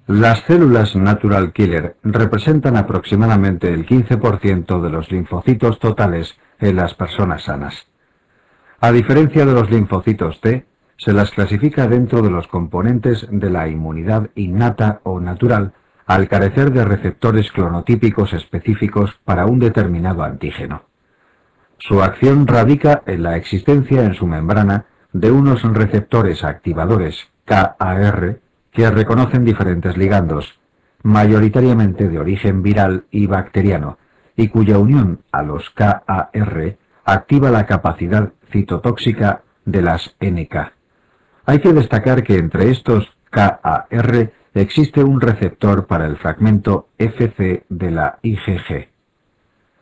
Las células natural killer representan aproximadamente el 15% de los linfocitos totales en las personas sanas. A diferencia de los linfocitos T, se las clasifica dentro de los componentes de la inmunidad innata o natural al carecer de receptores clonotípicos específicos para un determinado antígeno. Su acción radica en la existencia en su membrana de unos receptores activadores KAR que reconocen diferentes ligandos, mayoritariamente de origen viral y bacteriano, y cuya unión a los KAR activa la capacidad citotóxica de las NK. Hay que destacar que entre estos KAR existe un receptor para el fragmento FC de la IgG.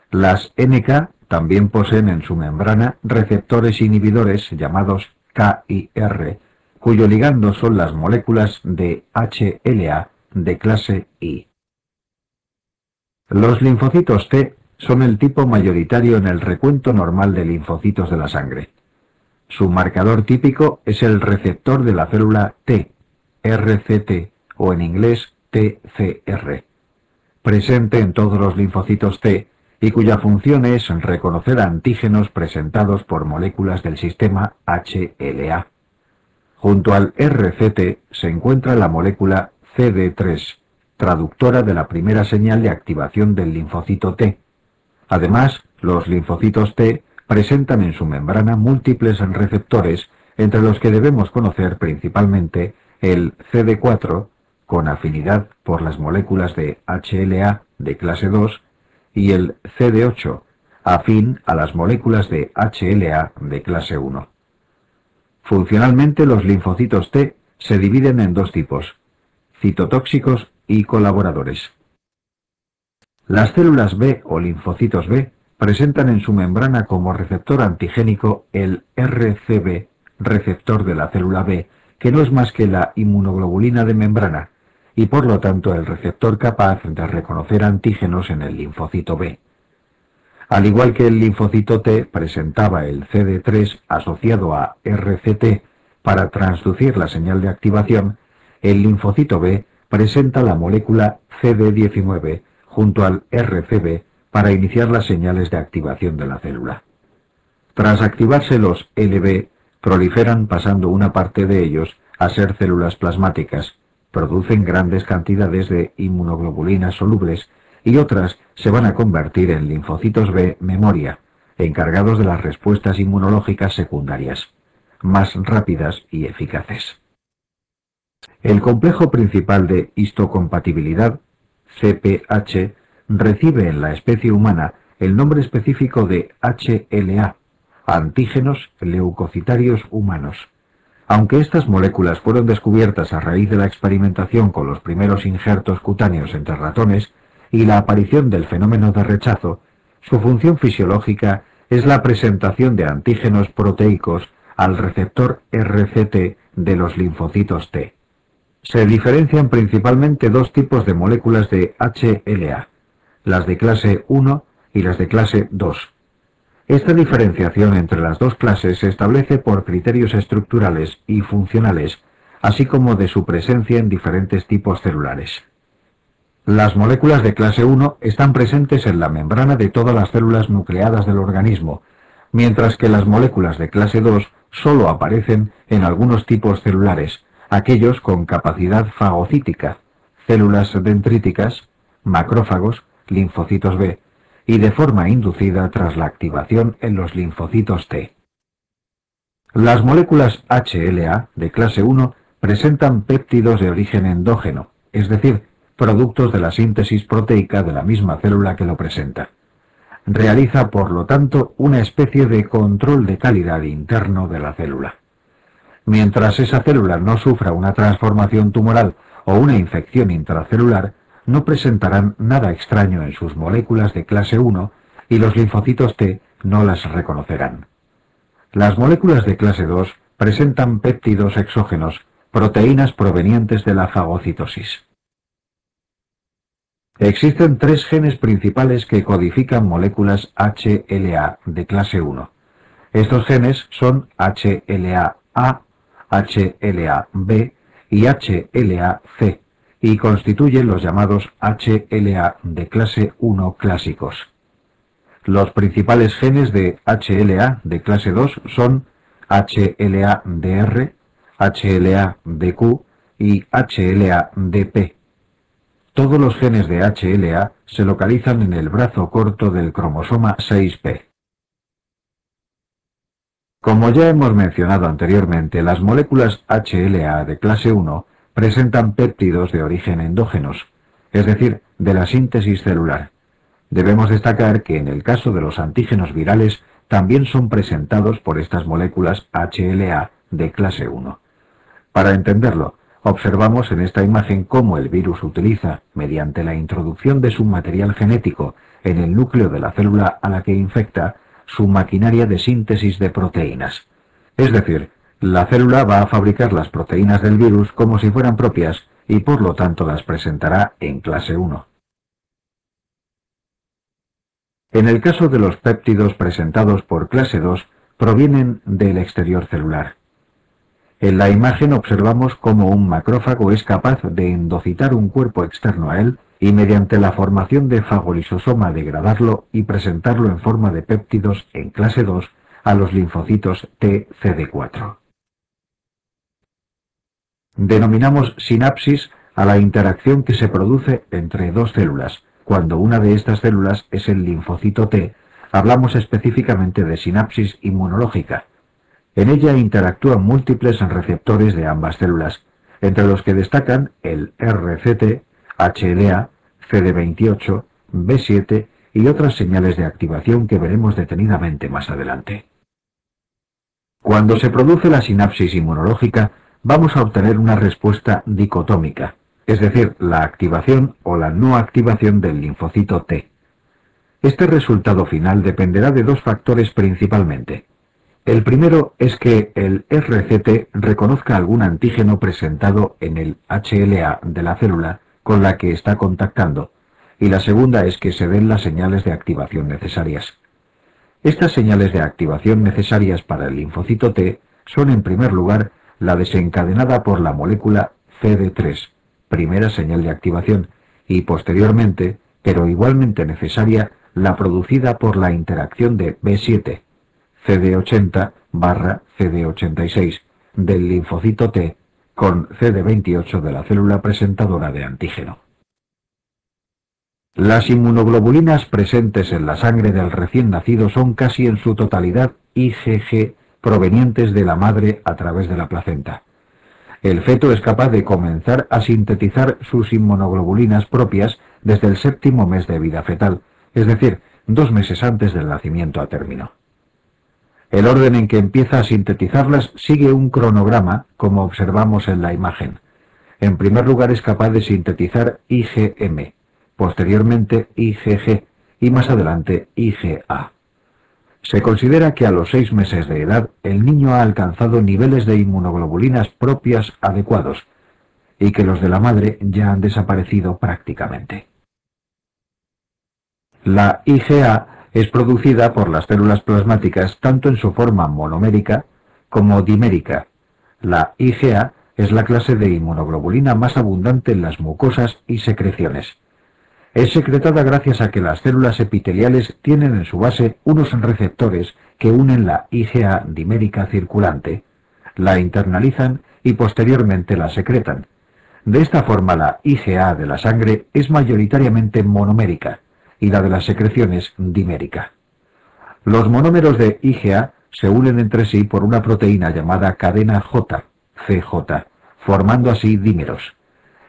Las NK también poseen en su membrana receptores inhibidores llamados KIR, cuyo ligando son las moléculas de HLA de clase I. Los linfocitos T son el tipo mayoritario en el recuento normal de linfocitos de la sangre. Su marcador típico es el receptor de la célula T, RCT o en inglés TCR, presente en todos los linfocitos T y cuya función es reconocer antígenos presentados por moléculas del sistema HLA. Junto al RCT se encuentra la molécula CD3, traductora de la primera señal de activación del linfocito T. Además, los linfocitos T presentan en su membrana múltiples receptores, entre los que debemos conocer principalmente el CD4, con afinidad por las moléculas de HLA de clase 2, y el CD8, afín a las moléculas de HLA de clase 1. Funcionalmente, los linfocitos T se dividen en dos tipos: citotóxicos y colaboradores. Las células B o linfocitos B presentan en su membrana como receptor antigénico el RCB, receptor de la célula B, que no es más que la inmunoglobulina de membrana, y por lo tanto el receptor capaz de reconocer antígenos en el linfocito B. Al igual que el linfocito T presentaba el CD3 asociado a RCT para transducir la señal de activación, el linfocito B presenta la molécula CD19 junto al RCB para iniciar las señales de activación de la célula. Tras activarse los LB, proliferan pasando una parte de ellos a ser células plasmáticas, producen grandes cantidades de inmunoglobulinas solubles y otras se van a convertir en linfocitos B memoria, encargados de las respuestas inmunológicas secundarias, más rápidas y eficaces. El complejo principal de histocompatibilidad, CPH, recibe en la especie humana el nombre específico de HLA, antígenos leucocitarios humanos. Aunque estas moléculas fueron descubiertas a raíz de la experimentación con los primeros injertos cutáneos entre ratones y la aparición del fenómeno de rechazo, su función fisiológica es la presentación de antígenos proteicos al receptor RCT de los linfocitos T. Se diferencian principalmente dos tipos de moléculas de HLA, las de clase 1 y las de clase 2. Esta diferenciación entre las dos clases se establece por criterios estructurales y funcionales, así como de su presencia en diferentes tipos celulares. Las moléculas de clase 1 están presentes en la membrana de todas las células nucleadas del organismo, mientras que las moléculas de clase 2 solo aparecen en algunos tipos celulares, aquellos con capacidad fagocítica, células dendríticas, macrófagos, linfocitos B, y de forma inducida tras la activación en los linfocitos T. Las moléculas HLA de clase 1 presentan péptidos de origen endógeno, es decir, productos de la síntesis proteica de la misma célula que lo presenta. Realiza, por lo tanto, una especie de control de calidad interno de la célula. Mientras esa célula no sufra una transformación tumoral o una infección intracelular, no presentarán nada extraño en sus moléculas de clase 1 y los linfocitos T no las reconocerán. Las moléculas de clase 2 presentan péptidos exógenos, proteínas provenientes de la fagocitosis. Existen tres genes principales que codifican moléculas HLA de clase 1. Estos genes son HLA-A, HLA-B y HLA-C, y constituyen los llamados HLA de clase 1 clásicos. Los principales genes de HLA de clase 2 son HLA-DR, HLA-DQ y HLA-DP. Todos los genes de HLA se localizan en el brazo corto del cromosoma 6p. Como ya hemos mencionado anteriormente, las moléculas HLA de clase 1 presentan péptidos de origen endógenos, es decir, de la síntesis celular. Debemos destacar que en el caso de los antígenos virales también son presentados por estas moléculas HLA de clase 1. Para entenderlo, observamos en esta imagen cómo el virus utiliza, mediante la introducción de su material genético en el núcleo de la célula a la que infecta, su maquinaria de síntesis de proteínas. Es decir, la célula va a fabricar las proteínas del virus como si fueran propias y por lo tanto las presentará en clase 1. En el caso de los péptidos presentados por clase 2, provienen del exterior celular. En la imagen observamos cómo un macrófago es capaz de endocitar un cuerpo externo a él y mediante la formación de fagolisosoma degradarlo y presentarlo en forma de péptidos en clase 2 a los linfocitos T-CD4. Denominamos sinapsis a la interacción que se produce entre dos células. Cuando una de estas células es el linfocito T, hablamos específicamente de sinapsis inmunológica. En ella interactúan múltiples receptores de ambas células, entre los que destacan el RCT, HLA, CD28, B7 y otras señales de activación que veremos detenidamente más adelante. Cuando se produce la sinapsis inmunológica, vamos a obtener una respuesta dicotómica, es decir, la activación o la no activación del linfocito T. Este resultado final dependerá de dos factores principalmente. El primero es que el RCT reconozca algún antígeno presentado en el HLA de la célula con la que está contactando, y la segunda es que se den las señales de activación necesarias. Estas señales de activación necesarias para el linfocito T son, en primer lugar, la desencadenada por la molécula CD3, primera señal de activación, y posteriormente, pero igualmente necesaria, la producida por la interacción de B7, CD80/CD86, del linfocito T con CD28 de la célula presentadora de antígeno. Las inmunoglobulinas presentes en la sangre del recién nacido son casi en su totalidad IgG provenientes de la madre a través de la placenta. El feto es capaz de comenzar a sintetizar sus inmunoglobulinas propias desde el 7º mes de vida fetal, es decir, 2 meses antes del nacimiento a término. El orden en que empieza a sintetizarlas sigue un cronograma, como observamos en la imagen. En primer lugar es capaz de sintetizar IgM, posteriormente IgG y más adelante IgA. Se considera que a los 6 meses de edad el niño ha alcanzado niveles de inmunoglobulinas propias adecuados y que los de la madre ya han desaparecido prácticamente. La IgA es producida por las células plasmáticas tanto en su forma monomérica como dimérica. La IgA es la clase de inmunoglobulina más abundante en las mucosas y secreciones. Es secretada gracias a que las células epiteliales tienen en su base unos receptores que unen la IgA dimérica circulante, la internalizan y posteriormente la secretan. De esta forma la IgA de la sangre es mayoritariamente monomérica y la de las secreciones dimérica. Los monómeros de IgA se unen entre sí por una proteína llamada cadena J, CJ, formando así dímeros.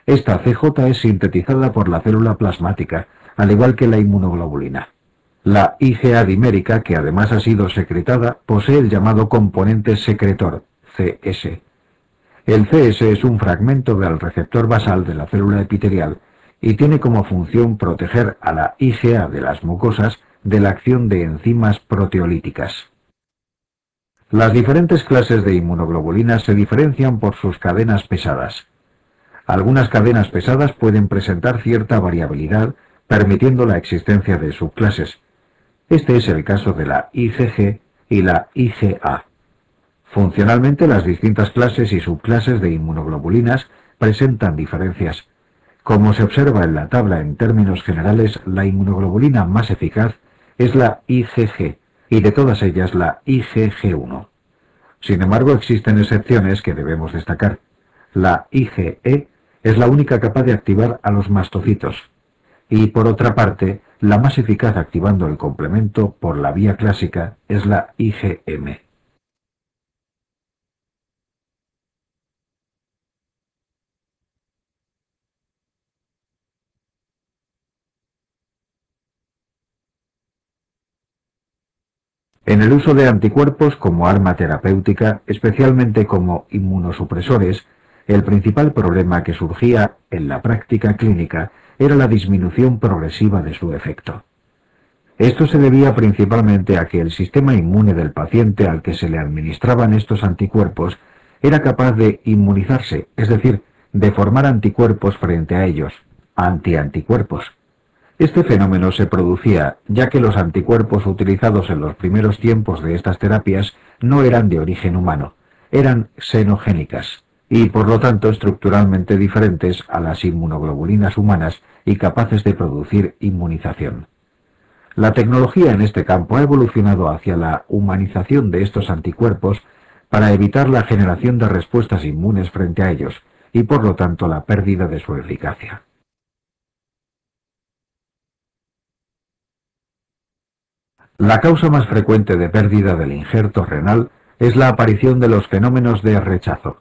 Esta CJ es sintetizada por la célula plasmática, al igual que la inmunoglobulina. La IgA dimérica, que además ha sido secretada, posee el llamado componente secretor, CS. El CS es un fragmento del receptor basal de la célula epitelial y tiene como función proteger a la IgA de las mucosas de la acción de enzimas proteolíticas. Las diferentes clases de inmunoglobulinas se diferencian por sus cadenas pesadas. Algunas cadenas pesadas pueden presentar cierta variabilidad, permitiendo la existencia de subclases. Este es el caso de la IgG y la IgA. Funcionalmente, las distintas clases y subclases de inmunoglobulinas presentan diferencias. Como se observa en la tabla en términos generales, la inmunoglobulina más eficaz es la IgG, y de todas ellas la IgG1. Sin embargo, existen excepciones que debemos destacar. La IgE es la única capaz de activar a los mastocitos. Y por otra parte, la más eficaz activando el complemento por la vía clásica es la IgM. En el uso de anticuerpos como arma terapéutica, especialmente como inmunosupresores, el principal problema que surgía en la práctica clínica era la disminución progresiva de su efecto. Esto se debía principalmente a que el sistema inmune del paciente al que se le administraban estos anticuerpos era capaz de inmunizarse, es decir, de formar anticuerpos frente a ellos, antianticuerpos. Este fenómeno se producía ya que los anticuerpos utilizados en los primeros tiempos de estas terapias no eran de origen humano, eran xenogénicas y por lo tanto estructuralmente diferentes a las inmunoglobulinas humanas y capaces de producir inmunización. La tecnología en este campo ha evolucionado hacia la humanización de estos anticuerpos para evitar la generación de respuestas inmunes frente a ellos y por lo tanto la pérdida de su eficacia. La causa más frecuente de pérdida del injerto renal es la aparición de los fenómenos de rechazo.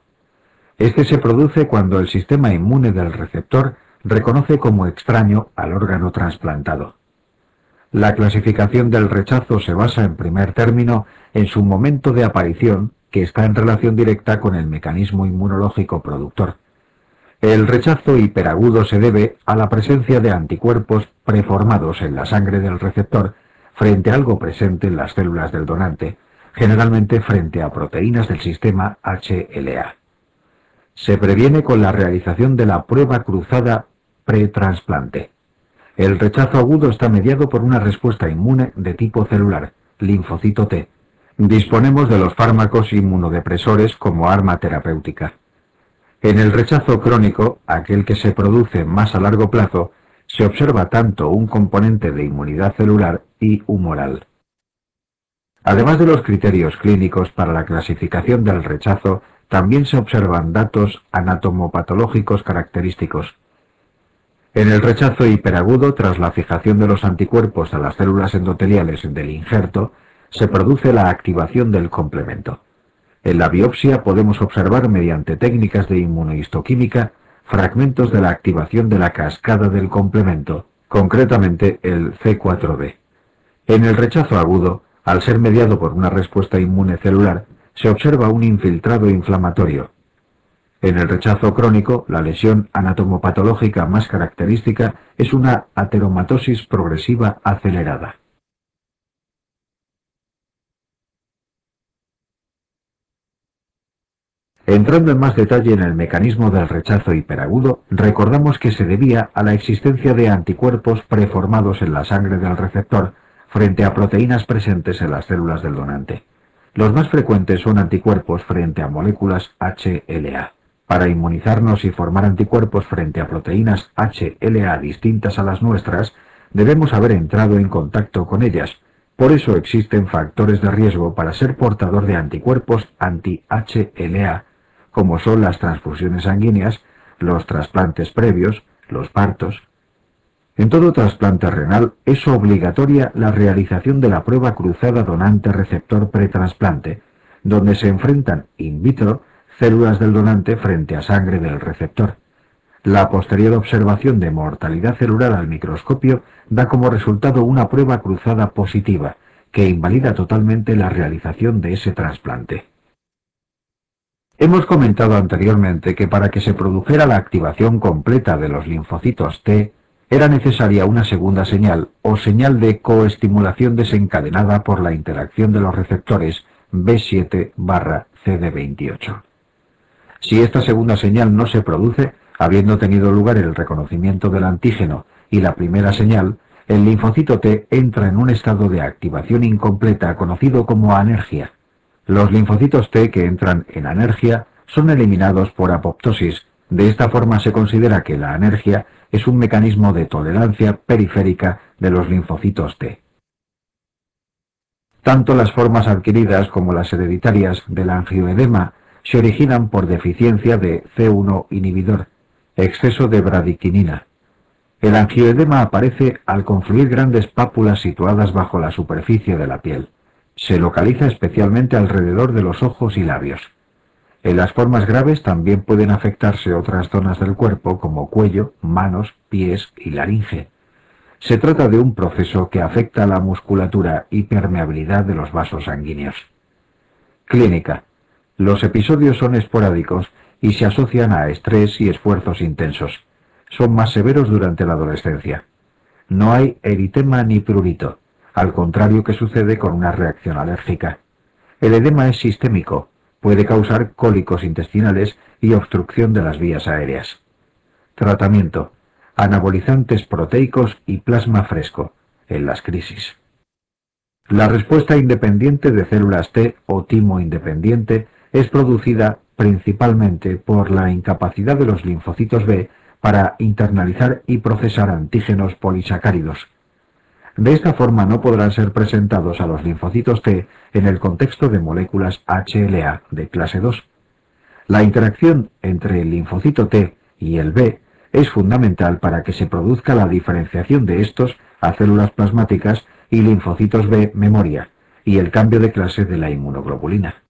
Este se produce cuando el sistema inmune del receptor reconoce como extraño al órgano trasplantado. La clasificación del rechazo se basa en primer término en su momento de aparición, que está en relación directa con el mecanismo inmunológico productor. El rechazo hiperagudo se debe a la presencia de anticuerpos preformados en la sangre del receptor frente a algo presente en las células del donante, generalmente frente a proteínas del sistema HLA. Se previene con la realización de la prueba cruzada pretrasplante. El rechazo agudo está mediado por una respuesta inmune de tipo celular, linfocito T. Disponemos de los fármacos inmunodepresores como arma terapéutica. En el rechazo crónico, aquel que se produce más a largo plazo, se observa tanto un componente de inmunidad celular y humoral. Además de los criterios clínicos para la clasificación del rechazo, también se observan datos anatomopatológicos característicos. En el rechazo hiperagudo, tras la fijación de los anticuerpos a las células endoteliales del injerto, se produce la activación del complemento. En la biopsia podemos observar mediante técnicas de inmunohistoquímica fragmentos de la activación de la cascada del complemento, concretamente el C4b. En el rechazo agudo, al ser mediado por una respuesta inmune celular, se observa un infiltrado inflamatorio. En el rechazo crónico, la lesión anatomopatológica más característica es una ateromatosis progresiva acelerada. Entrando en más detalle en el mecanismo del rechazo hiperagudo, recordamos que se debía a la existencia de anticuerpos preformados en la sangre del receptor frente a proteínas presentes en las células del donante. Los más frecuentes son anticuerpos frente a moléculas HLA. Para inmunizarnos y formar anticuerpos frente a proteínas HLA distintas a las nuestras, debemos haber entrado en contacto con ellas. Por eso existen factores de riesgo para ser portador de anticuerpos anti-HLA, como son las transfusiones sanguíneas, los trasplantes previos, los partos. En todo trasplante renal es obligatoria la realización de la prueba cruzada donante-receptor pretrasplante, donde se enfrentan in vitro células del donante frente a sangre del receptor. La posterior observación de mortalidad celular al microscopio da como resultado una prueba cruzada positiva, que invalida totalmente la realización de ese trasplante. Hemos comentado anteriormente que para que se produjera la activación completa de los linfocitos T, era necesaria una segunda señal o señal de coestimulación desencadenada por la interacción de los receptores B7/CD28. Si esta segunda señal no se produce, Habiendo tenido lugar el reconocimiento del antígeno y la primera señal, el linfocito T entra en un estado de activación incompleta conocido como anergia. Los linfocitos T que entran en anergia son eliminados por apoptosis. De esta forma se considera que la anergia es un mecanismo de tolerancia periférica de los linfocitos T. Tanto las formas adquiridas como las hereditarias del angioedema se originan por deficiencia de C1 inhibidor, exceso de bradiquinina. El angioedema aparece al confluir grandes pápulas situadas bajo la superficie de la piel. Se localiza especialmente alrededor de los ojos y labios. En las formas graves también pueden afectarse otras zonas del cuerpo como cuello, manos, pies y laringe. Se trata de un proceso que afecta la musculatura y permeabilidad de los vasos sanguíneos. Clínica. Los episodios son esporádicos y se asocian a estrés y esfuerzos intensos. Son más severos durante la adolescencia. No hay eritema ni prurito, al contrario que sucede con una reacción alérgica. El edema es sistémico, puede causar cólicos intestinales y obstrucción de las vías aéreas. Tratamiento: anabolizantes proteicos y plasma fresco, en las crisis. La respuesta independiente de células T o timo independiente es producida principalmente por la incapacidad de los linfocitos B para internalizar y procesar antígenos polisacáridos. De esta forma no podrán ser presentados a los linfocitos T en el contexto de moléculas HLA de clase 2. La interacción entre el linfocito T y el B es fundamental para que se produzca la diferenciación de estos a células plasmáticas y linfocitos B memoria, y el cambio de clase de la inmunoglobulina.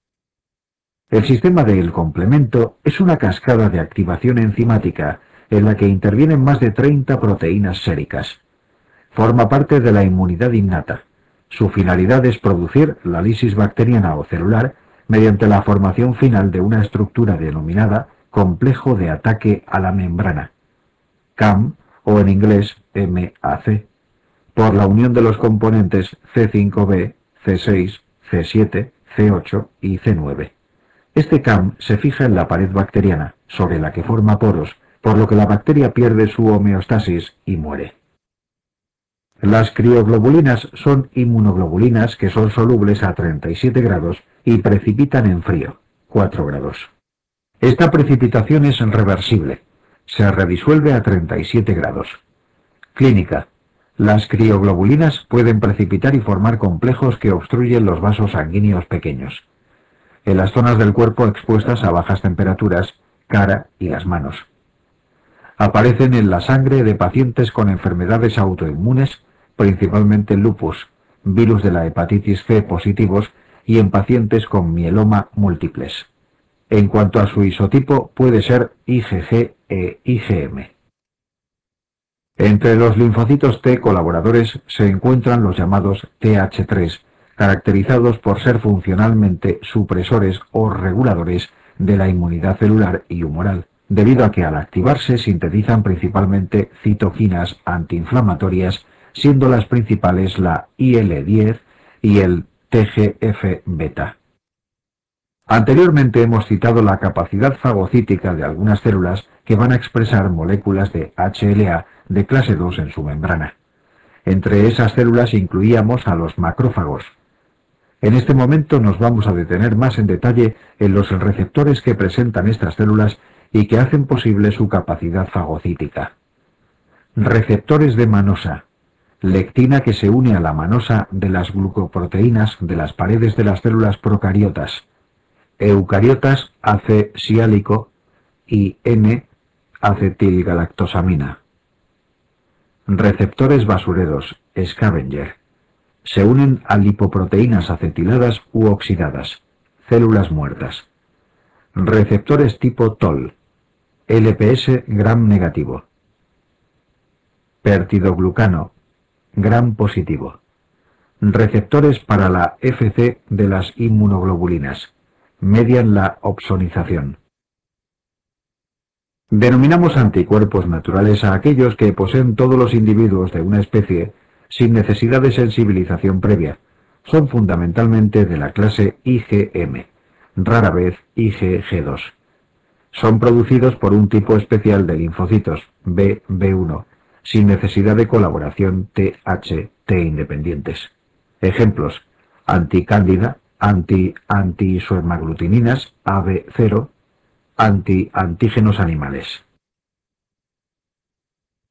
El sistema del complemento es una cascada de activación enzimática en la que intervienen más de 30 proteínas séricas. Forma parte de la inmunidad innata. Su finalidad es producir la lisis bacteriana o celular mediante la formación final de una estructura denominada complejo de ataque a la membrana, CAM, o en inglés MAC, por la unión de los componentes C5b, C6, C7, C8 y C9. Este CAM se fija en la pared bacteriana, sobre la que forma poros, por lo que la bacteria pierde su homeostasis y muere. Las crioglobulinas son inmunoglobulinas que son solubles a 37 grados y precipitan en frío, 4 grados. Esta precipitación es reversible. Se redisuelve a 37 grados. Clínica. Las crioglobulinas pueden precipitar y formar complejos que obstruyen los vasos sanguíneos pequeños. En las zonas del cuerpo expuestas a bajas temperaturas, cara y las manos. Aparecen en la sangre de pacientes con enfermedades autoinmunes, principalmente lupus, virus de la hepatitis C positivos y en pacientes con mieloma múltiples. En cuanto a su isotipo, puede ser IgG e IgM. Entre los linfocitos T colaboradores se encuentran los llamados TH3, caracterizados por ser funcionalmente supresores o reguladores de la inmunidad celular y humoral, debido a que al activarse sintetizan principalmente citoquinas antiinflamatorias, siendo las principales la IL-10 y el TGF-beta. Anteriormente hemos citado la capacidad fagocítica de algunas células que van a expresar moléculas de HLA de clase 2 en su membrana. Entre esas células incluíamos a los macrófagos. En este momento nos vamos a detener más en detalle en los receptores que presentan estas células y que hacen posible su capacidad fagocítica. Receptores de manosa. Lectina que se une a la manosa de las glucoproteínas de las paredes de las células procariotas. Eucariotas AC-siálico y N-acetilgalactosamina. Receptores basureros, scavenger. Se unen a lipoproteínas acetiladas u oxidadas, células muertas. Receptores tipo TOL, LPS gram negativo. Peptidoglucano, gram positivo. Receptores para la FC de las inmunoglobulinas. Median la opsonización. Denominamos anticuerpos naturales a aquellos que poseen todos los individuos de una especie sin necesidad de sensibilización previa. Son fundamentalmente de la clase IgM, rara vez IgG2. Son producidos por un tipo especial de linfocitos, B1, sin necesidad de colaboración TH-T independientes. Ejemplos: anticándida, anti-antisoemaglutininas, AB0, anti-antígenos animales.